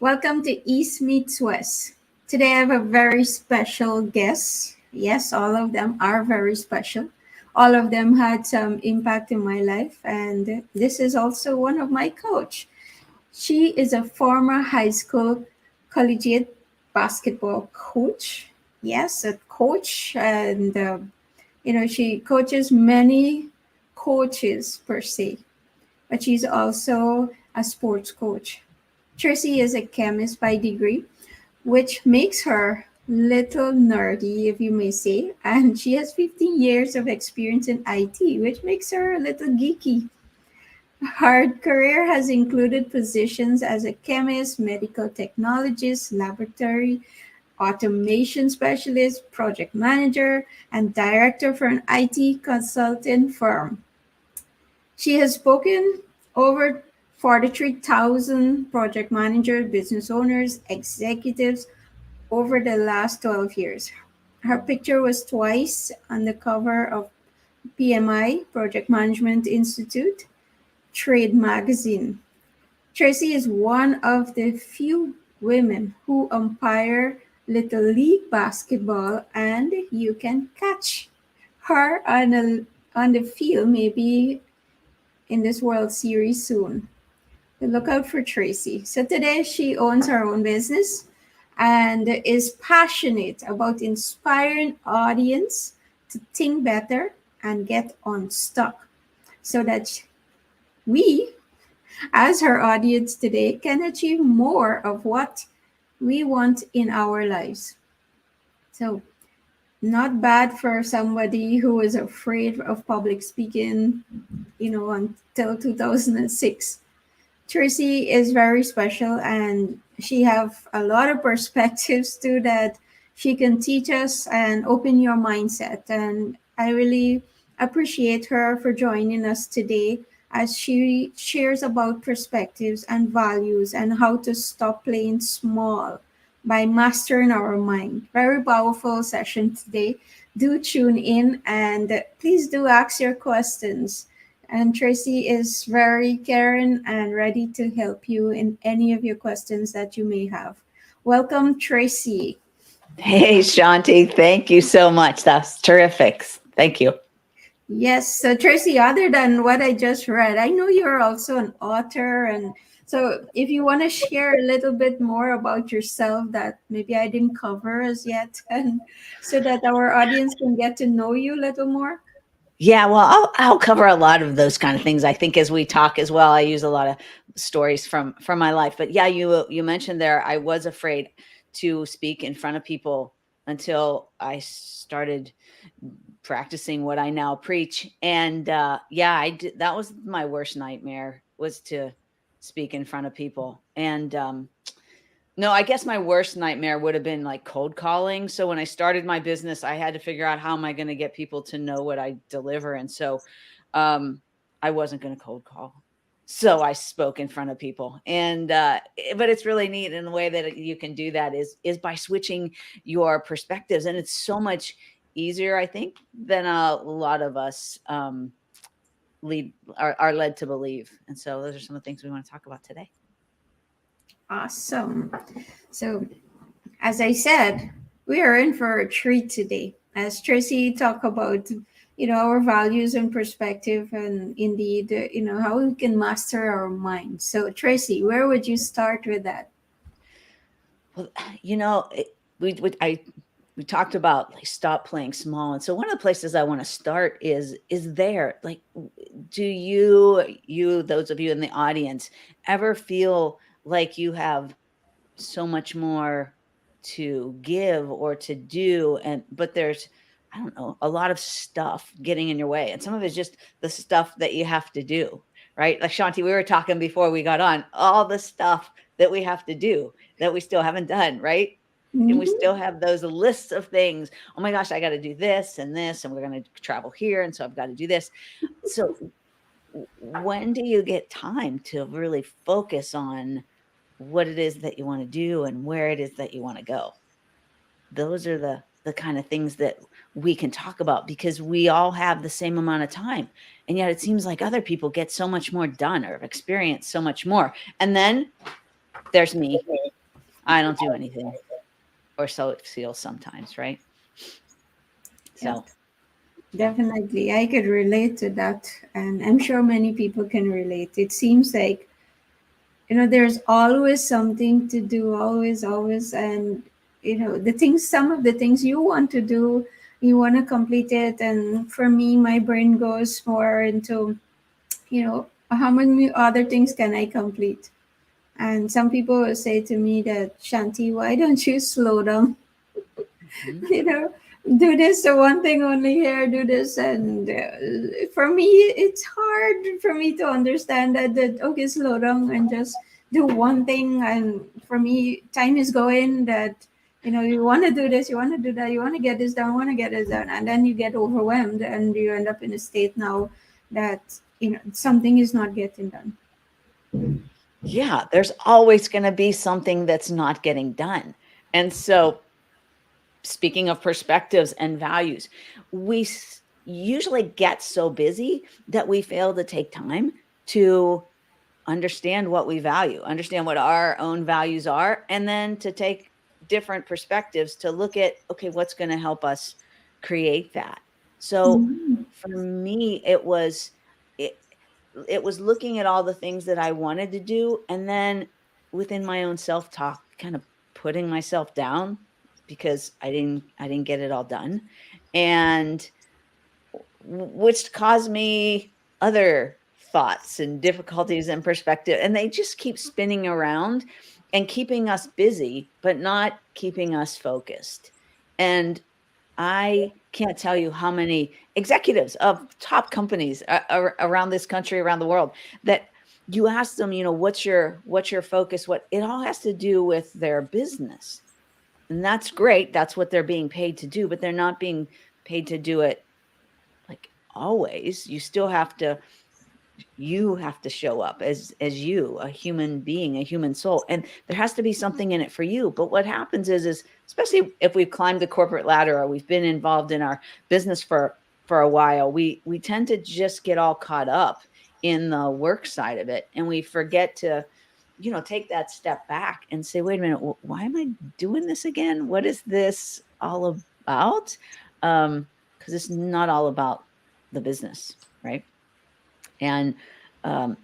Welcome to East Meets West. Today I have a very special guest. Yes, all of them are very special. All of them had some impact in my life, and this is also one of my coach. She is a former high school collegiate basketball coach. Yes, a coach, and she coaches many coaches per se, but she's also a sports coach. Tracy is a chemist by degree, which makes her little nerdy, if you may say, and she has 15 years of experience in IT, which makes her a little geeky. Her career has included positions as a chemist, medical technologist, laboratory automation specialist, project manager, and director for an IT consulting firm. She has spoken over 43,000 project managers, business owners, executives over the last 12 years. Her picture was twice on the cover of PMI, Project Management Institute, Trade Magazine. Tracy is one of the few women who umpire Little League basketball, and you can catch her on the field maybe in this World Series soon. Look out for Tracy. So today she owns her own business and is passionate about inspiring audience to think better and get unstuck so that we, as her audience today, can achieve more of what we want in our lives. So not bad for somebody who was afraid of public speaking, until 2006. Tracy is very special and she have a lot of perspectives too that she can teach us and open your mindset. And I really appreciate her for joining us today as she shares about perspectives and values and how to stop playing small by mastering our mind. Very powerful session today. Do tune in and please do ask your questions. And Tracy is very caring and ready to help you in any of your questions that you may have. Welcome, Tracy. Hey, Shanti, thank you so much. That's terrific. Thank you. Yes, so Tracy, other than what I just read, I know you're also an author. And so if you want to share a little bit more about yourself that maybe I didn't cover as yet, and so that our audience can get to know you a little more. Yeah, well, I'll cover a lot of those kind of things. I think as we talk as well, I use a lot of stories from my life. But yeah, you mentioned there, I was afraid to speak in front of people until I started practicing what I now preach. And yeah, I did. That was my worst nightmare, was to speak in front of people. And no, I guess my worst nightmare would have been like cold calling. So when I started my business, I had to figure out how am I going to get people to know what I deliver. And so I wasn't going to cold call. So I spoke in front of people. And but it's really neat in the way that you can do that is by switching your perspectives. And it's so much easier, I think, than a lot of us are led to believe. And so those are some of the things we want to talk about today. Awesome. So, as I said, we are in for a treat today. As Tracy talked about, our values and perspective, and indeed, how we can master our mind. So, Tracy, where would you start with that? Well, we talked about like stop playing small, and so one of the places I want to start is there. Like, do you those of you in the audience ever feel like you have so much more to give or to do, but there's, I don't know, a lot of stuff getting in your way, and some of it's just the stuff that you have to do, right? Like Shanti, we were talking before we got on, all the stuff that we have to do that we still haven't done, right? And we still have those lists of things. Oh my gosh, I got to do this, and we're going to travel here, and so I've got to do this. So when do you get time to really focus on what it is that you want to do and where it is that you want to go? Those are the kind of things that we can talk about, because we all have the same amount of time. And yet it seems like other people get so much more done or have experienced so much more. And then there's me. I don't do anything, or so it feels sometimes, right? Yep, So definitely. I could relate to that. And I'm sure many people can relate. It seems like, there's always something to do, always. And, some of the things you want to do, you want to complete it. And for me, my brain goes more into, how many other things can I complete? And some people will say to me that, Shanti, why don't you slow down? mhm. you know do this one thing only here, do this. And for me, it's hard for me to understand that okay, slow down and just do one thing. And for me, time is going that, you want to do this, you want to do that, you want to get this done, want to get this done, and then you get overwhelmed and you end up in a state now that something is not getting done. Yeah, there's always going to be something that's not getting done. And so, speaking of perspectives and values, usually get so busy that we fail to take time to understand what we value, understand what our own values are, and then to take different perspectives to look at, okay, what's going to help us create that. So Mhm. for me, it, it was looking at all the things that I wanted to do, and then within my own self-talk, kind of putting myself down because I didn't get it all done. And which caused me other thoughts and difficulties and perspective, and they just keep spinning around and keeping us busy but not keeping us focused. And I can't tell you how many executives of top companies around this country, around the world, that you ask them, what's your focus? What it all has to do with their business. And that's great. That's what they're being paid to do, but they're not being paid to do it like always. You have to show up as you, a human being, a human soul, and there has to be something in it for you. But what happens is especially if we've climbed the corporate ladder or we've been involved in our business for a while, we tend to just get all caught up in the work side of it, and we forget to take that step back and say, wait a minute, why am I doing this again? What is this all about? Because it's not all about the business, right? And um,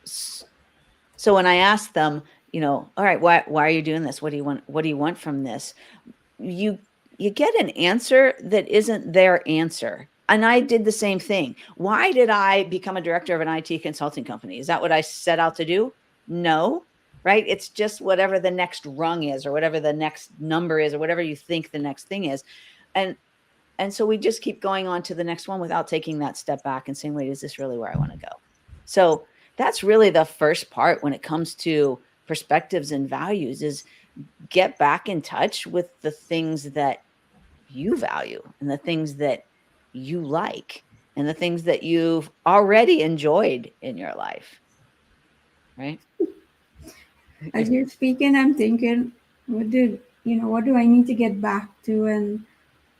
so when I asked them, all right, why are you doing this? What do you want? What do you want from this? You you get an answer that isn't their answer. And I did the same thing. Why did I become a director of an IT consulting company? Is that what I set out to do? No, right? It's just whatever the next rung is, or whatever the next number is, or whatever you think the next thing is. And and so we just keep going on to the next one without taking that step back and saying, wait, is this really where I want to go? So that's really the first part when it comes to perspectives and values, is get back in touch with the things that you value and the things that you like and the things that you've already enjoyed in your life, right? As you're speaking, I'm thinking, what do I need to get back to? And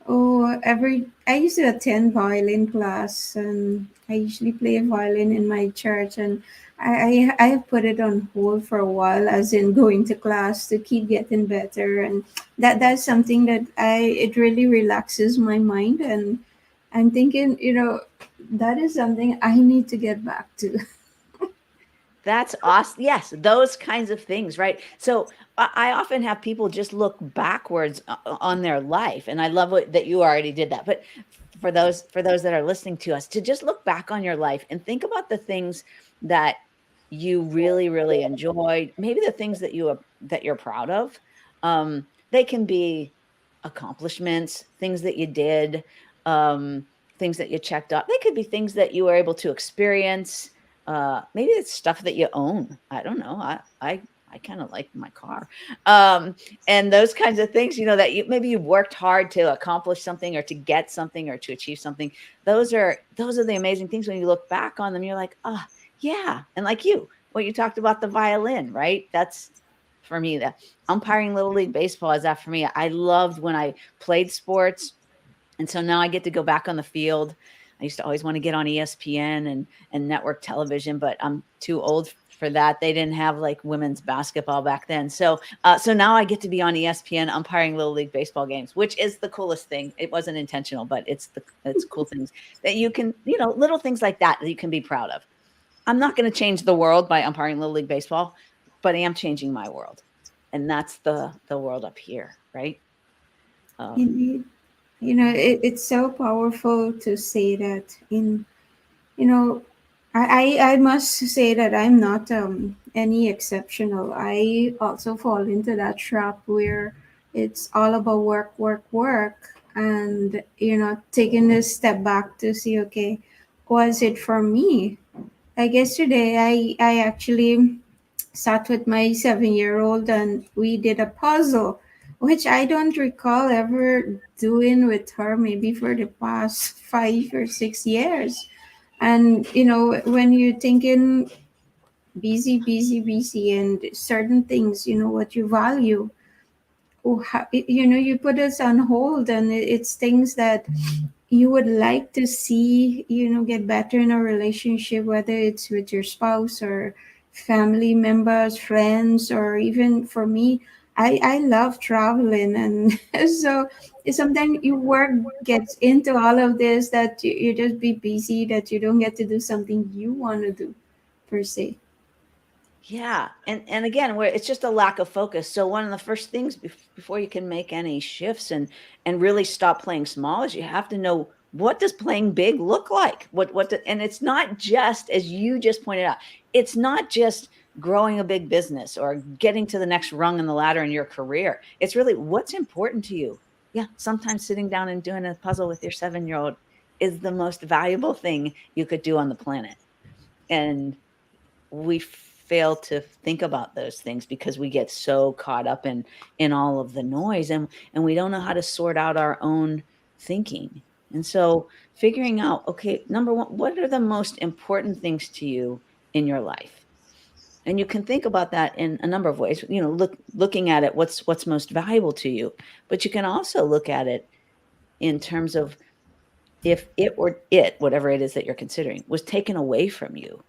I used to attend violin class, and I usually play violin in my church, and I have put it on hold for a while, as in going to class to keep getting better. And that's something that it really relaxes my mind. And I'm thinking, that is something I need to get back to. That's awesome. Yes, those kinds of things, right? So I often have people just look backwards on their life, and I love that you already did that. But for those that are listening to us, to just look back on your life and think about the things that you really, really enjoyed. Maybe the things that you're proud of. They can be accomplishments, things that you did, um, things that you checked off. They could be things that you were able to experience. Maybe it's stuff that you own. I don't know. I kind of like my car. Um, and those kinds of things, that maybe you worked hard to accomplish something or to get something or to achieve something. Those are the amazing things when you look back on them. You're like, oh yeah. And like what you talked about, the violin, right? That's for me, the umpiring Little League Baseball is that for me. I loved when I played sports, and so now I get to go back on the field. I used to always want to get on ESPN and network television, but I'm too old for that. They didn't have like women's basketball back then. So now I get to be on ESPN umpiring Little League baseball games, which is the coolest thing. It wasn't intentional, but it's cool things that you can, little things like that you can be proud of. I'm not going to change the world by umpiring Little League baseball, but I am changing my world. And that's the world up here, right? Um, Indeed. It's so powerful to say that in, you know, I must say that I'm not any exceptional. I also fall into that trap where it's all about work, work, work, and taking this step back to see, okay, was it for me? Like yesterday, I actually sat with my 7 year old and we did a puzzle, which I don't recall ever doing with her maybe for the past 5 or 6 years. And when you're thinking busy, busy, busy, and certain things, what you value, you put us on hold, and it's things that you would like to see get better in a relationship, whether it's with your spouse or family members, friends, or even for me, I love traveling. And so sometimes your work gets into all of this that you just be busy that you don't get to do something you want to do per se. Yeah, and again, where it's just a lack of focus. So one of the first things before you can make any shifts and really stop playing small is you have to know, what does playing big look like? And it's not just, as you just pointed out, it's not just growing a big business or getting to the next rung in the ladder in your career. It's really what's important to you. Yeah, sometimes sitting down and doing a puzzle with your 7-year-old is the most valuable thing you could do on the planet. And we fail to think about those things because we get so caught up in all of the noise, and we don't know how to sort out our own thinking. And so figuring out, okay, number one, what are the most important things to you in your life? And you can think about that in a number of ways, looking at it, what's most valuable to you. But you can also look at it in terms of, if whatever it is that you're considering, was taken away from you,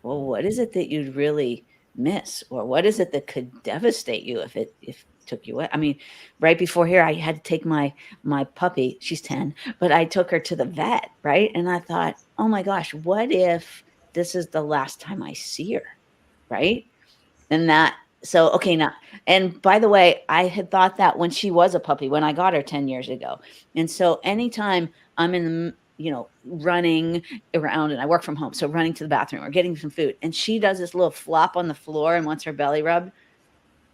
well, what is it that you'd really miss? Or what is it that could devastate you if it took you away? I mean, right before here, I had to take my puppy, she's 10, but I took her to the vet, right? And I thought, oh my gosh, what if this is the last time I see her, right? And that, so, okay, now, and by the way, I had thought that when she was a puppy, when I got her 10 years ago. And so anytime I'm running around, and I work from home, so running to the bathroom or getting some food, and she does this little flop on the floor and wants her belly rubbed,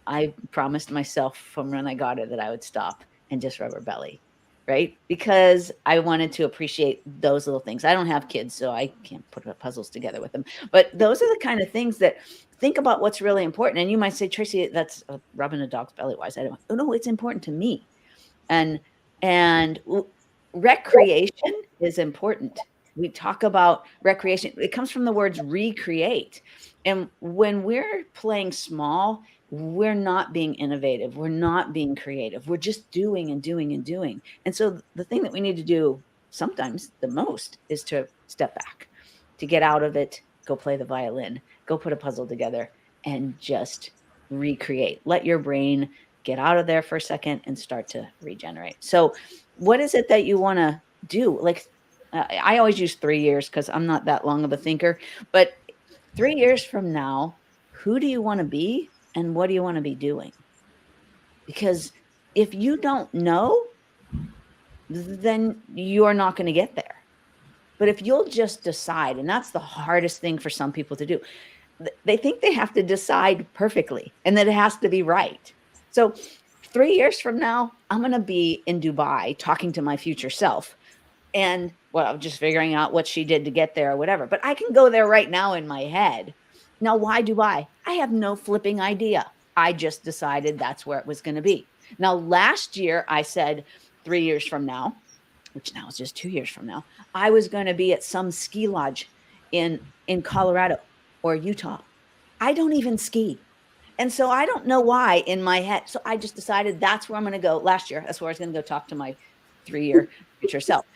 I promised myself from when I got her that I would stop and just rub her belly, right? Because I wanted to appreciate those little things. I don't have kids, so I can't put puzzles together with them. But those are the kind of things that, think about what's really important. And you might say, Tracy, that's rubbing a dog's belly. Why is that? Oh no, it's important to me. And recreation is important. We talk about recreation. It comes from the words recreate. And when we're playing small, we're not being innovative. We're not being creative. We're just doing and doing and doing. And so the thing that we need to do sometimes the most is to step back, to get out of it, go play the violin, go put a puzzle together, and just recreate. Let your brain get out of there for a second and start to regenerate. So what is it that you want to do? Like, I always use 3 years because I'm not that long of a thinker, but 3 years from now, who do you want to be and what do you want to be doing? Because if you don't know, then you're not going to get there. But if you'll just decide, and that's the hardest thing for some people to do, they think they have to decide perfectly and that it has to be right. So 3 years from now, I'm going to be in Dubai talking to my future self, and well, just figuring out what she did to get there or whatever. But I can go there right now in my head. Now, why Dubai? I have no flipping idea. I just decided that's where it was going to be. Now, last year, I said 3 years from now, which now is just 2 years from now, I was going to be at some ski lodge in Colorado or Utah. I don't even ski. And so I don't know why in my head. So I just decided that's where I'm going to go last year. That's where I was going to go talk to my 3-year future self.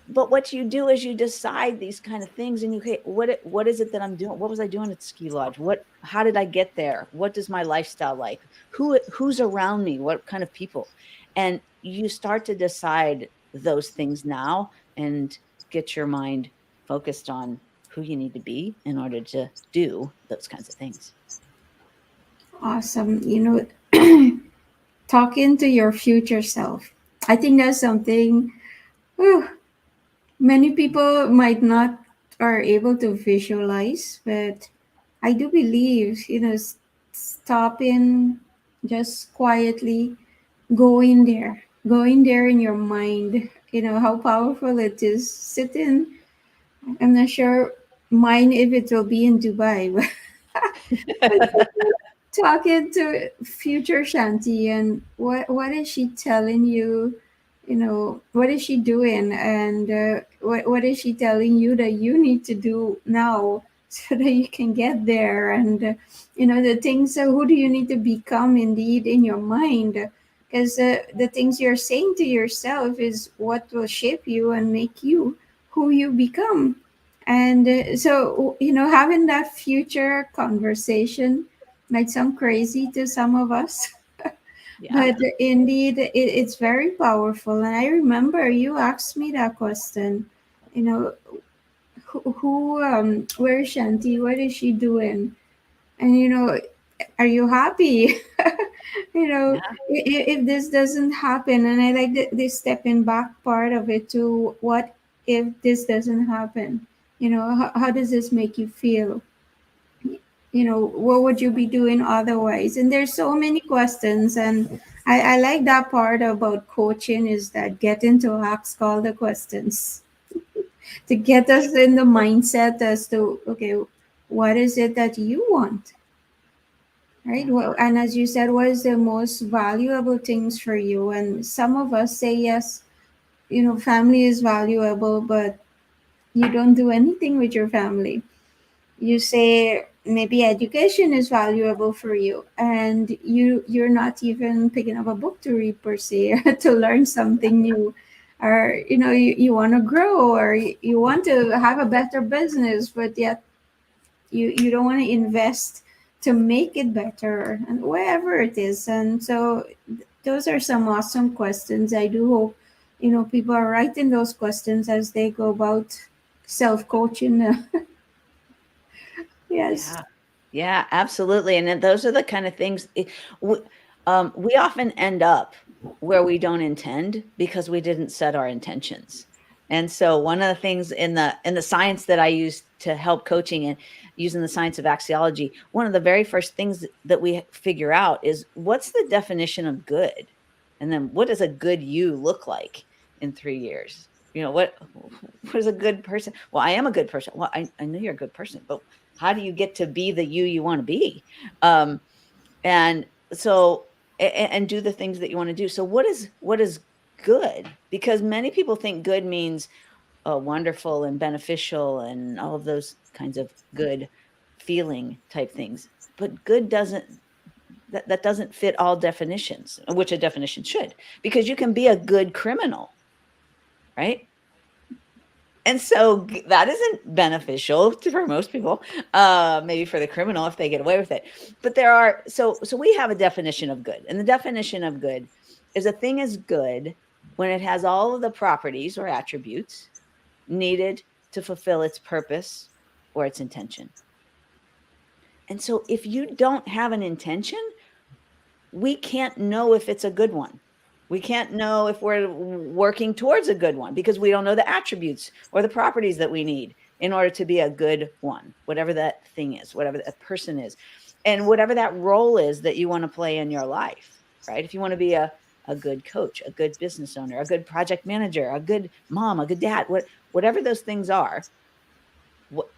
But what you do is you decide these kind of things, and you, okay, what is it that I'm doing? What was I doing at the ski lodge? How did I get there? What does my lifestyle like? Who's around me? What kind of people? And you start to decide those things now and get your mind focused on who you need to be in order to do those kinds of things. Awesome. Talking to your future self. I think that's something whew, many people might not are able to visualize, but I do believe, stopping just quietly, going there in your mind, how powerful it is. Sitting, I'm not sure mine if it will be in Dubai, but talking to future Shanti and what is she telling you? What is she doing, and what is she telling you that you need to do now so that you can get there? And the things. Who do you need to become indeed in your mind? Because the things you're saying to yourself is what will shape you and make you who you become. And so having that future conversation might sound crazy to some of us, Yeah. but indeed it's very powerful. And I remember you asked me that question, you know, where is Shanti? What is she doing? And are you happy? Yeah. If this doesn't happen, and I like this stepping back part of it too. What if this doesn't happen? How does this make you feel? What would you be doing otherwise? And there's so many questions, and I like that part about coaching is that getting to ask all the questions to get us in the mindset as to, okay, what is it that you want, right? Yeah. Well, and as you said, what is the most valuable things for you? And some of us say yes, family is valuable, but you don't do anything with your family. You say maybe education is valuable for you, and you're not even picking up a book to read per se to learn something new, or you want to grow, or you want to have a better business, but yet you don't want to invest to make it better, and wherever it is. And so those are some awesome questions. I do hope people are writing those questions as they go about self-coaching. Yes. Yeah. Yeah, absolutely. And then those are the kind of things we often end up where we don't intend because we didn't set our intentions. And so one of the things in the science that I use to help coaching and using the science of axiology, one of the very first things that we figure out is what's the definition of good? And then what does a good you look like in 3 years? What is a good person? Well, I am a good person. Well, I know you're a good person, but how do you get to be the you want to be? Um, and so and do the things that you want to do. So what is good? Because many people think good means wonderful and beneficial and all of those kinds of good feeling type things. But good that doesn't fit all definitions, which a definition should, because you can be a good criminal, right? And so that isn't beneficial for most people, maybe for the criminal if they get away with it. But so we have a definition of good. And the definition of good is a thing is good when it has all of the properties or attributes needed to fulfill its purpose or its intention. And so if you don't have an intention, we can't know if it's a good one. We can't know if we're working towards a good one because we don't know the attributes or the properties that we need in order to be a good one, whatever that thing is, whatever that person is, and whatever that role is that you want to play in your life, right? If you want to be a good coach, a good business owner, a good project manager, a good mom, a good dad, whatever those things are, what,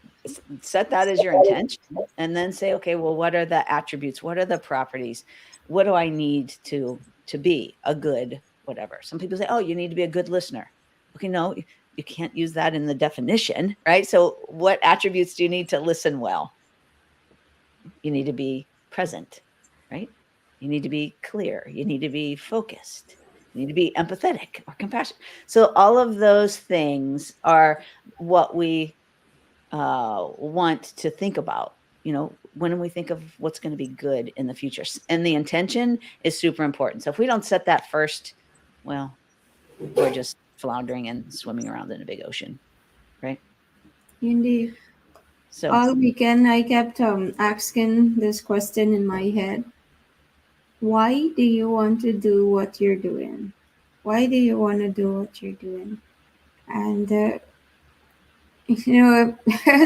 set that as your intention and then say, okay, well, what are the attributes? What are the properties? What do I need to be a good whatever? Some people say, oh, you need to be a good listener. Okay, no, you can't use that in the definition, right? So what attributes do you need to listen well? You need to be present, right? You need to be clear. You need to be focused. You need to be empathetic or compassionate. So all of those things are what we want to think about, when we think of what's going to be good in the future. And the intention is super important. So if we don't set that first, well, we're just floundering and swimming around in a big ocean, right? Indeed. So All weekend, I kept asking this question in my head: why do you want to do what you're doing? Why do you want to do what you're doing? And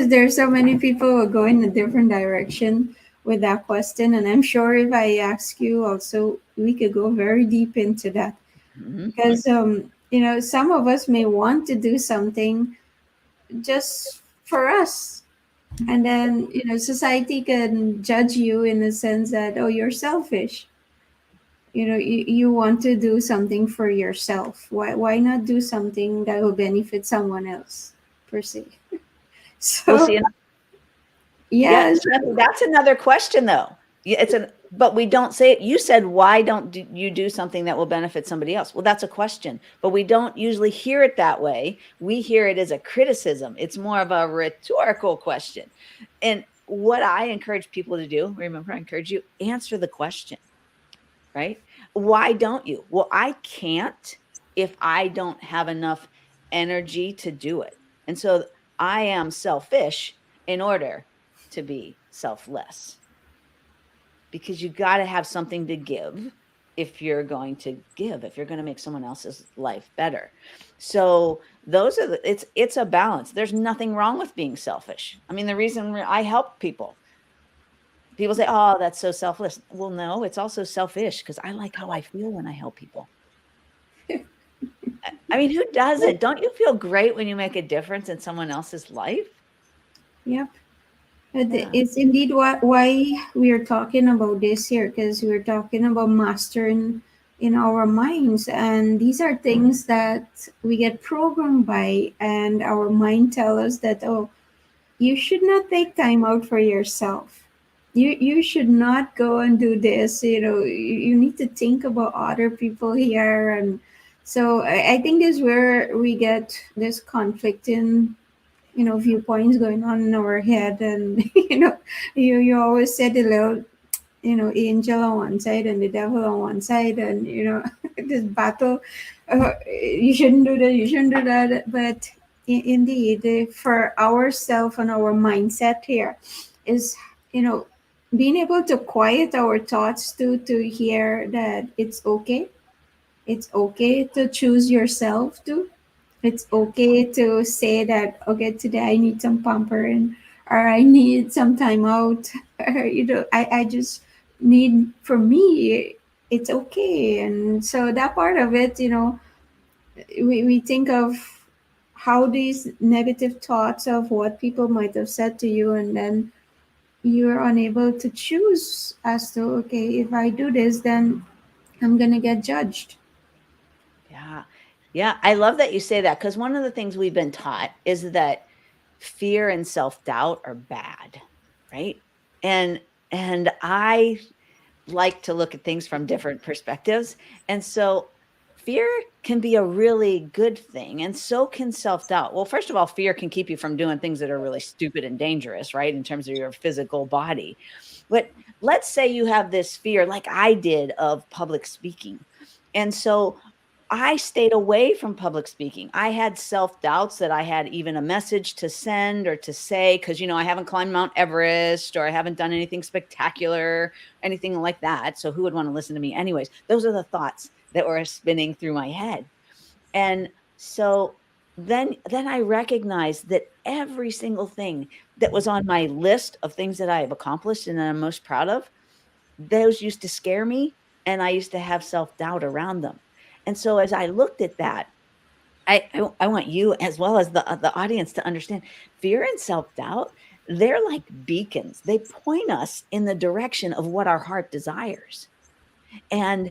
there's so many people who go in a different direction with that question, and I'm sure if I ask you also, we could go very deep into that. mhm. Because some of us may want to do something just for us, and then society can judge you in the sense that, oh, you're selfish. You want to do something for yourself. Why not do something that will benefit someone else, per se? We'll So see. Yeah, yes. that's another question though. But we don't say it. You said, why don't you do something that will benefit somebody else? Well, that's a question, but we don't usually hear it that way. We hear it as a criticism. It's more of a rhetorical question. And what I encourage people to do, remember, I encourage you, answer the question, right? Why don't you? Well, I can't if I don't have enough energy to do it. And so I am selfish in order to be selfless, because you got to have something to give if you're going to give, if you're going to make someone else's life better. So those are it's a balance. There's nothing wrong with being selfish. I mean, the reason I help people say, oh, that's so selfless. Well, no, it's also selfish, because I like how I feel when I help people. I mean, who doesn't? Don't you feel great when you make a difference in someone else's life? Yep. But Yeah. it's indeed why we are talking about this here, because we're talking about mastering in our minds, and these are things that we get programmed by, and our mind tell us that, oh, you should not take time out for yourself. You should not go and do this. You need to think about other people here. And so I think this is where we get this conflicting viewpoints going on in our head. And you always said the little angel on one side and the devil on one side, and this battle. You shouldn't do that, you shouldn't do that. But indeed, for ourself and our mindset here is being able to quiet our thoughts to hear that it's okay to choose yourself too. It's okay to say that, okay, today I need some pampering, or I need some time out. I just need, for me, it's okay. And so that part of it, we think of how these negative thoughts of what people might have said to you, and then you're unable to choose as to, okay, if I do this, then I'm gonna get judged. Yeah. Yeah. I love that you say that, because one of the things we've been taught is that fear and self-doubt are bad, right? And I like to look at things from different perspectives. And so fear can be a really good thing, and so can self-doubt. Well, first of all, fear can keep you from doing things that are really stupid and dangerous, right? In terms of your physical body. But let's say you have this fear, like I did, of public speaking. And so I stayed away from public speaking. I had self-doubts that I had even a message to send or to say, because, I haven't climbed Mount Everest, or I haven't done anything spectacular, anything like that. So who would want to listen to me anyways? Those are the thoughts that were spinning through my head. And so then I recognized that every single thing that was on my list of things that I have accomplished and that I'm most proud of, those used to scare me, and I used to have self-doubt around them. And so as I looked at that, I want you, as well as the audience, to understand fear and self-doubt, they're like beacons. They point us in the direction of what our heart desires. And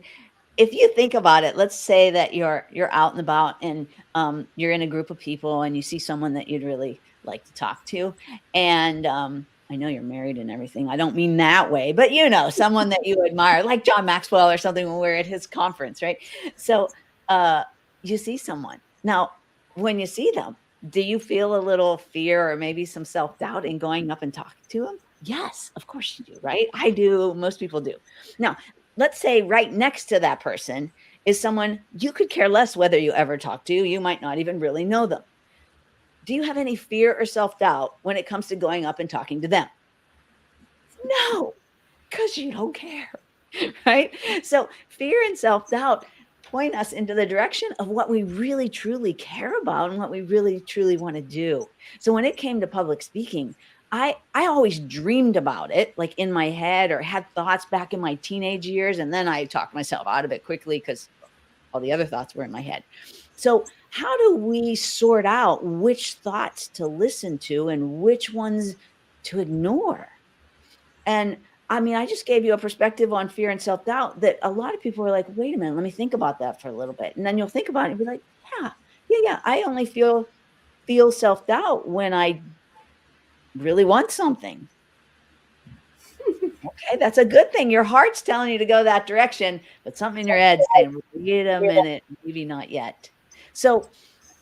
if you think about it, let's say that you're out and about, and you're in a group of people, and you see someone that you'd really like to talk to. And I know you're married and everything. I don't mean that way, but someone that you admire, like John Maxwell or something, when we're at his conference, right? So uh, you see someone. Now, when you see them, do you feel a little fear or maybe some self-doubt in going up and talking to them? Yes, of course you do, right? I do. Most people do. Now, let's say right next to that person is someone you could care less whether you ever talk to. You might not even really know them. Do you have any fear or self-doubt when it comes to going up and talking to them? No, because you don't care. Right? So fear and self-doubt point us into the direction of what we really truly care about and what we really truly want to do. So when it came to public speaking, I always dreamed about it like in my head or had thoughts back in my teenage years, and then I talked myself out of it quickly because all the other thoughts were in my head. So how do we sort out which thoughts to listen to and which ones to ignore? And I mean, I just gave you a perspective on fear and self-doubt that a lot of people are like, wait a minute, let me think about that for a little bit. And then you'll think about it and be like, yeah, yeah, yeah. I only feel self-doubt when I really want something. Okay, that's a good thing. Your heart's telling you to go that direction, but something in your head's saying, wait a minute, maybe not yet. So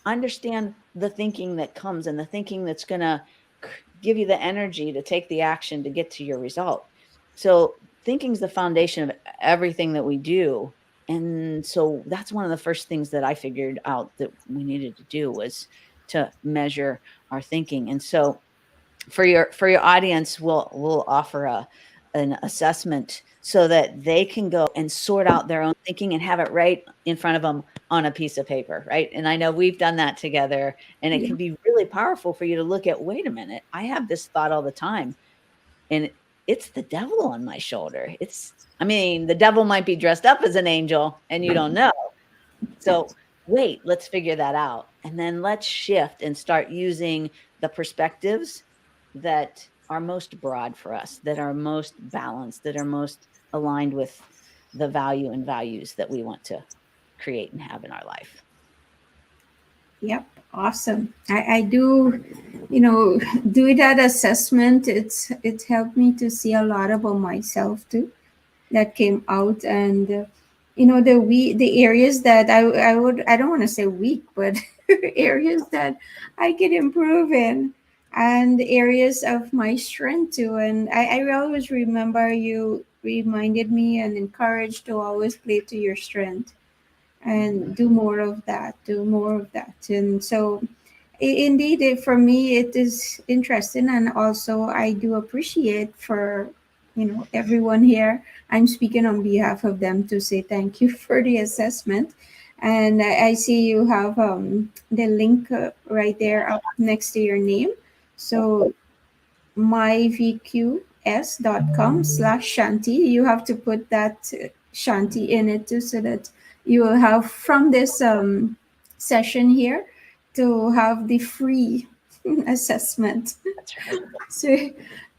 understand the thinking that comes and the thinking that's going to give you the energy to take the action to get to your result. So thinking is the foundation of everything that we do. And so that's one of the first things that I figured out that we needed to do was to measure our thinking. And so for your audience, we'll offer an assessment so that they can go and sort out their own thinking and have it right in front of them on a piece of paper, right? And I know we've done that together, and it Yeah. can be really powerful for you to look at, wait a minute, I have this thought all the time, and it's the devil on my shoulder. I mean, the devil might be dressed up as an angel and you don't know. So wait, let's figure that out. And then let's shift and start using the perspectives that are most broad for us, that are most balanced, that are most aligned with the value and values that we want to create and have in our life. Yep. Awesome. I do, do that assessment. It's helped me to see a lot about myself too that came out. And the areas that I don't want to say weak, but areas that I could improve in, and areas of my strength too. And I always remember you reminded me and encouraged to always play to your strength and do more of that, do more of that. And so indeed, for me it is interesting, and also I do appreciate for everyone here. I'm speaking on behalf of them to say thank you for the assessment. And I see you have the link right there up next to your name. So myvqs.com/shanti, you have to put that shanti in it too, so that you will have from this session here to have the free assessment. That's right. So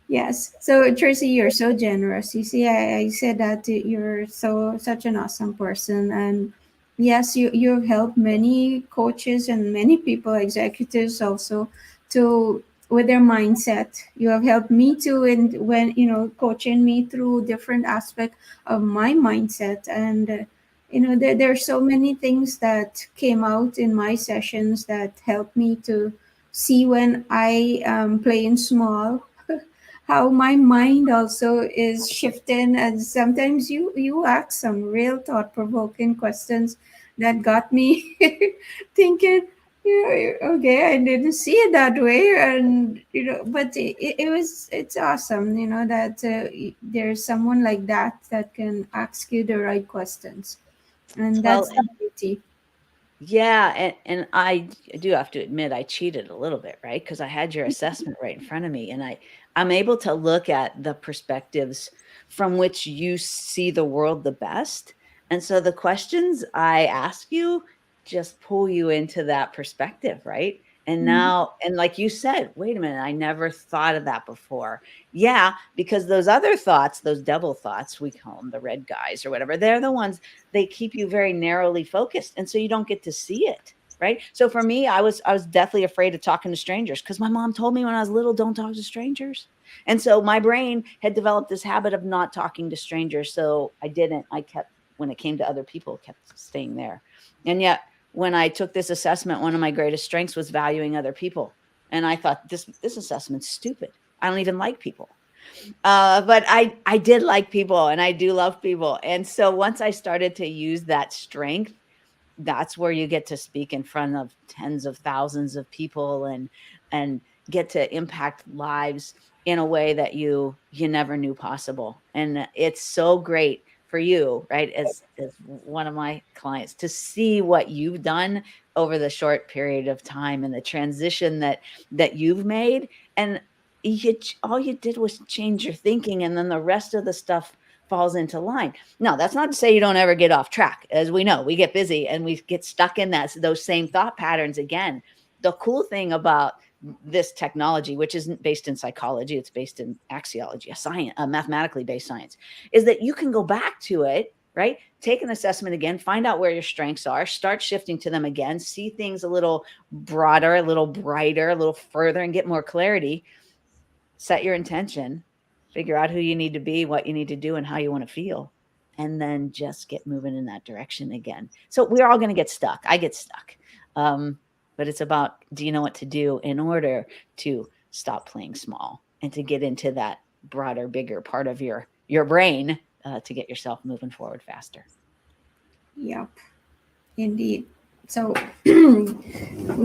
yes, so Tracy, you're so generous. You see, I said that you're such an awesome person. And yes, you've helped many coaches and many people, executives also, to with their mindset. You have helped me too in when coaching me through different aspect of my mindset. And there are so many things that came out in my sessions that helped me to see when I am playing small, how my mind also is shifting. And sometimes you ask some real thought-provoking questions that got me thinking, okay, I didn't see it that way. And but it's awesome, that there's someone like that that can ask you the right questions. And Well, that's the beauty. yeah, and I do have to admit I cheated a little bit, right? Because I had your assessment right in front of me, and I'm able to look at the perspectives from which you see the world the best. And so the questions I ask you just pull you into that perspective, right? And Mhm. now, and like you said, wait a minute, I never thought of that before. Yeah, because those other thoughts, those devil thoughts, we call them the red guys or whatever, they're the ones they keep you very narrowly focused, and so you don't get to see it, right? So for me, I was deathly afraid of talking to strangers because my mom told me when I was little, don't talk to strangers. And so my brain had developed this habit of not talking to strangers, so I didn't. I kept when it came to other people, kept staying there. And yet, when I took this assessment, one of my greatest strengths was valuing other people. And I thought this assessment's stupid. I don't even like people. But I did like people, and I do love people. And so once I started to use that strength, that's where you get to speak in front of tens of thousands of people and get to impact lives in a way that you never knew possible. And it's so great for you, right, as one of my clients, to see what you've done over the short period of time and the transition that you've made. And all you did was change your thinking, and then the rest of the stuff falls into line. No, that's not to say you don't ever get off track. As we know, we get busy and we get stuck in those same thought patterns again. The cool thing about this technology, which isn't based in psychology, it's based in axiology, a mathematically based science, is that you can go back to it, right? Take an assessment again, find out where your strengths are, start shifting to them again, see things a little broader, a little brighter, a little further, and get more clarity. Set your intention, figure out who you need to be, what you need to do, and how you want to feel, and then just get moving in that direction again. So we're all going to get stuck. I get stuck. But it's about, do you know what to do in order to stop playing small and to get into that broader, bigger part of your brain to get yourself moving forward faster. Yep, indeed. So,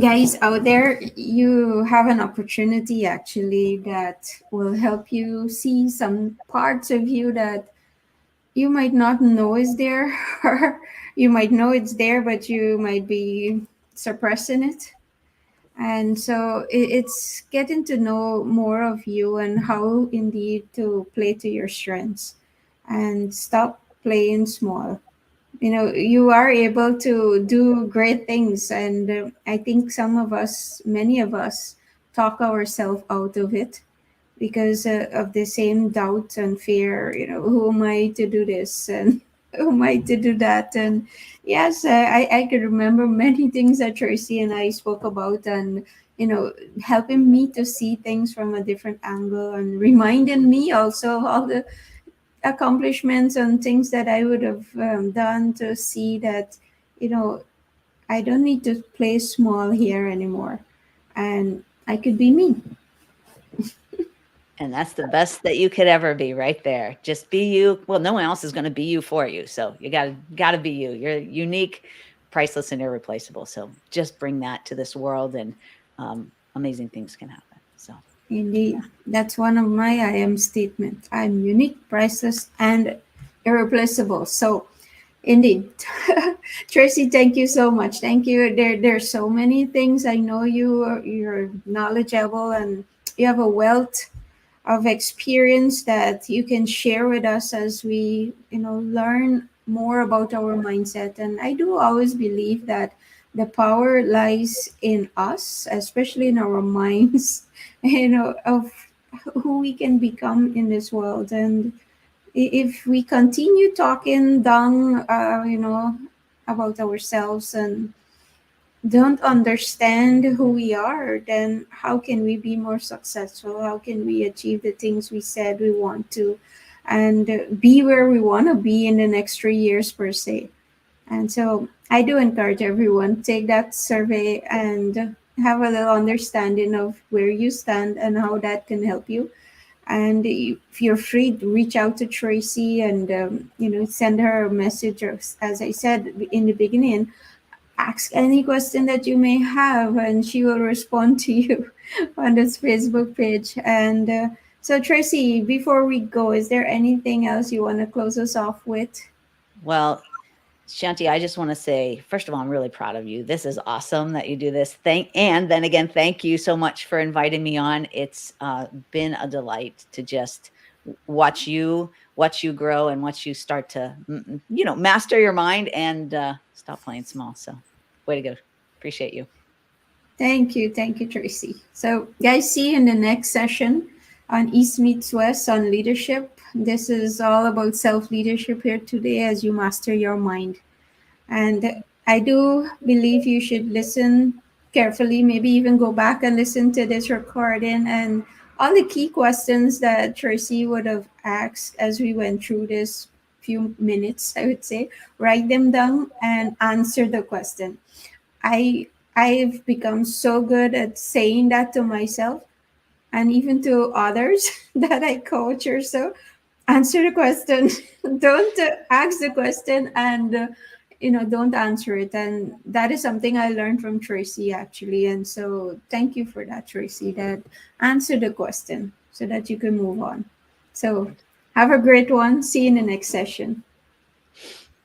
guys out there, you have an opportunity actually that will help you see some parts of you that you might not know is there, or you might know it's there, but you might be suppressing it. And so it's getting to know more of you and how indeed to play to your strengths and stop playing small. You know, you are able to do great things. And I think many of us talk ourselves out of it because of the same doubt and fear. You know, who am I to do this, and who am I to do that? And yes, I could remember many things that Tracy and I spoke about, and helping me to see things from a different angle, and reminding me also of all the accomplishments and things that I would have done, to see that you know I don't need to play small here anymore, and I could be me. And that's the best that you could ever be, right there. Just be you. Well, no one else is going to be you for you. So you gotta be you. You're unique, priceless, and irreplaceable. So just bring that to this world, and amazing things can happen. So Indeed, that's one of my I am statement. I'm unique, priceless, and irreplaceable. So indeed. Tracy, thank you so much. Thank you. There's so many things. I know you're knowledgeable, and you have a wealth of experience that you can share with us as we learn more about our mindset. And I do always believe that the power lies in us, especially in our minds, of who we can become in this world. And if we continue talking down about ourselves and don't understand who we are, then how can we be more successful? How can we achieve the things we said we want to, and be where we want to be in the next 3 years per se? And so I do encourage everyone, take that survey and have a little understanding of where you stand and how that can help you. And if you're free to reach out to Tracy and send her a message, or as I said in the beginning, ask any question that you may have, and she will respond to you on this Facebook page. And so, Tracy, before we go, is there anything else you want to close us off with? Well, Shanti, I just want to say, first of all, I'm really proud of you. This is awesome that you do this. And then again, thank you so much for inviting me on. It's been a delight to just watch you grow and watch you start to, master your mind and stop playing small. So way to go. Appreciate you. Thank you, Tracy. So, guys, see you in the next session on East Meets West on leadership. This is all about self-leadership here today as you master your mind. And I do believe you should listen carefully, maybe even go back and listen to this recording and all the key questions that Tracy would have asked as we went through this. few minutes, I would say, write them down and answer the question. I've become so good at saying that to myself and even to others that I coach or so. Answer the question. Don't ask the question and don't answer it. And that is something I learned from Tracy actually. And so thank you for that, Tracy. That answer the question so that you can move on. So have a great one. See you in the next session.